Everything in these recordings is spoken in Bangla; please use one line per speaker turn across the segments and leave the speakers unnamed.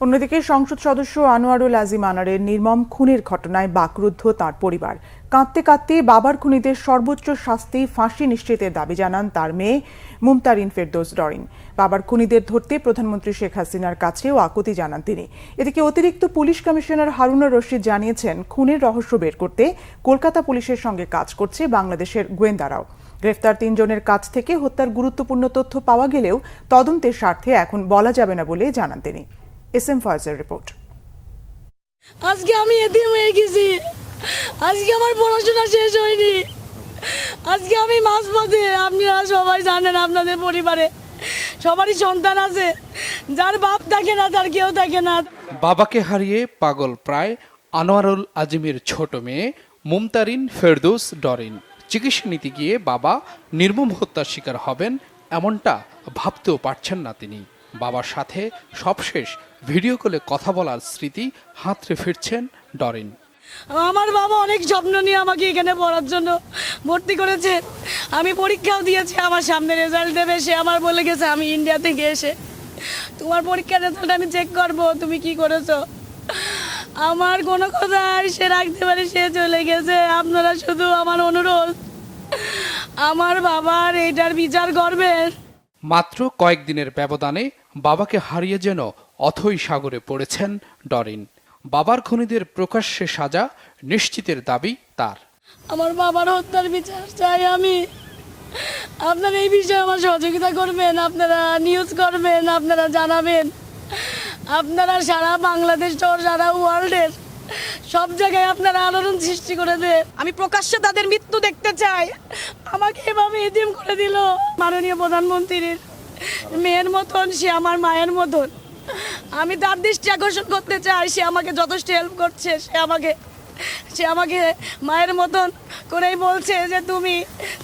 অন্যদিকে সংসদ সদস্য আনোয়ারুল আজিম আনারের নির্মম খুনের ঘটনায় বাকরুদ্ধ তার পরিবার। কাঁদতে কাঁদতে বাবার খুনিদের সর্বোচ্চ শাস্তি ফাঁসি নিশ্চিতের দাবি জানান তার মেয়ে মুমতারিন ফেরদৌস ডরিন। বাবার খুনিদের ধরতে প্রধানমন্ত্রী শেখ হাসিনার কাছেও আকুতি জানান তিনি। এদিকে অতিরিক্ত পুলিশ কমিশনার হারুনুর রশিদ জানিয়েছেন, খুনের রহস্য বের করতে কলকাতা পুলিশের সঙ্গে কাজ করছে বাংলাদেশের গোয়েন্দারাও। গ্রেফতার 3 জনের কাছ থেকে হত্যার গুরুত্বপূর্ণ তথ্য পাওয়া গেলেও তদন্তের স্বার্থে এখন বলা যাবে না বলে জানান তিনি। এসএম ফয়েজের রিপোর্ট।
আজকে আমি এতিম হয়ে গেছি, আজকে আমার পড়াশোনা শেষ হয়নি, আজকে আমি মাঝপথে। আপনারা সবাই জানেন, আপনাদের পরিবারে সবারই সন্তান আছে, যার বাপ থাকে না, তার কেউ থাকে না।
বাবাকে হারিয়ে পাগল প্রায় আনোয়ারুল আজিমের ছোট মেয়ে মুমতারিন ফেরদৌস ডরিন। চিকিৎসা নিতে গিয়ে বাবা নির্মম হত্যার শিকার হবেন এমনটা ভাবতেও পারছেন না তিনি। বাবার সাথে সবশেষ ভিডিও কলে কথা বলার স্মৃতি হাতড়ে ফিরছেন ডরিন।
আমার বাবা অনেক স্বপ্ন নিয়ে আমাকে এখানে পড়ার জন্য ভর্তি করেছে। আমি পরীক্ষাও দিয়েছি, আমার সামনে রেজাল্ট দেবে। সে আমার বলে গেছে, আমি ইন্ডিয়া থেকে এসে তোমার পরীক্ষার রেজাল্ট আমি চেক করব, তুমি কি করেছো। আমার কোনো কথাই সে রাখতে পারে, সে চলে গেছে। আপনারা শুধু আমার অনুরোধ, আমার বাবার এইটার বিচার করবেন।
মাত্র কয়েকদিনের ব্যবধানে বাবাকে হারিয়ে যেন অথৈ সাগরে পড়েছেন ডরিন। বাবার খুনিদের প্রকাশ্যে সাজা নিশ্চিতের দাবি তার।
আমার বাবার হত্যার বিচার চাই আমি। আপনারা এই বিষয়ে আমার সহযোগিতা করবেন, আপনারা নিউজ করবেন, আপনারা জানাবেন। আপনারা সারা বাংলাদেশ ও সারা ওয়ার্ল্ডের সব জায়গায় আপনারা আলোড়ন সৃষ্টি করে দেন। আমি প্রকাশ্যে তাদের মৃত্যু দেখতে চাই। আমাকে এভাবে এতিম করে দিল। মাননীয় প্রধানমন্ত্রীর মেয়ের মতন, সে আমার মায়ের মতন। আমি তার দৃষ্টি আকর্ষণ করতে চাই। সে আমাকে যথেষ্ট হেল্প করছে। সে আমাকে মায়ের মতন করেই বলছে যে তুমি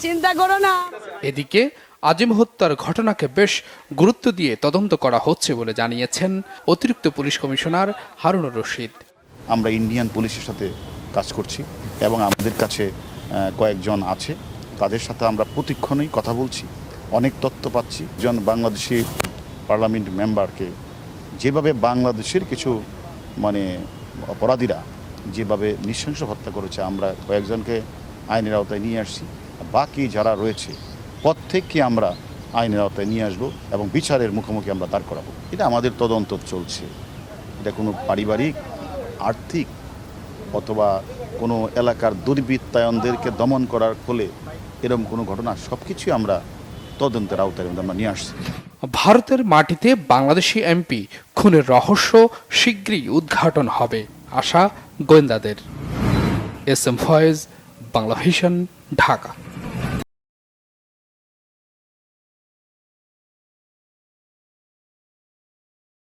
চিন্তা করো না।
এদিকে আজিম হত্যার ঘটনাকে বেশ গুরুত্ব দিয়ে তদন্ত করা হচ্ছে বলে জানিয়েছেন অতিরিক্ত পুলিশ কমিশনার হারুনুর রশিদ।
আমরা ইন্ডিয়ান পুলিশের সাথে কাজ করছি এবং আমাদের কাছে কয়েকজন আছে, তাদের সাথে আমরা প্রতিক্ষণেই কথা বলছি, অনেক তথ্য পাচ্ছি। একজন বাংলাদেশি পার্লামেন্ট মেম্বারকে যেভাবে বাংলাদেশের কিছু অপরাধীরা যেভাবে নৃশংস হত্যা করেছে, আমরা কয়েকজনকে আইনের আওতায় নিয়ে আসছি। বাকি যারা রয়েছে প্রত্যেককে আমরা আইনের আওতায় নিয়ে আসবো এবং বিচারের মুখোমুখি আমরা দাঁড় করাবো। এটা আমাদের তদন্ত চলছে। এটা কোনো পারিবারিক, আর্থিক অথবা কোনো এলাকার দুর্বৃত্তায়নদেরকে দমন করার ফলে এরকম কোনো ঘটনা, সব কিছুই আমরা তদন্তের আওতায় আমরা নিয়ে আসছি।
ভারতের মাটিতে বাংলাদেশি এমপি খুনের রহস্য শীঘ্রই উদ্ঘাটন হবে আশা গোয়েন্দাদের। এসএম ফয়েজ, বাংলা ভিশন, ঢাকা।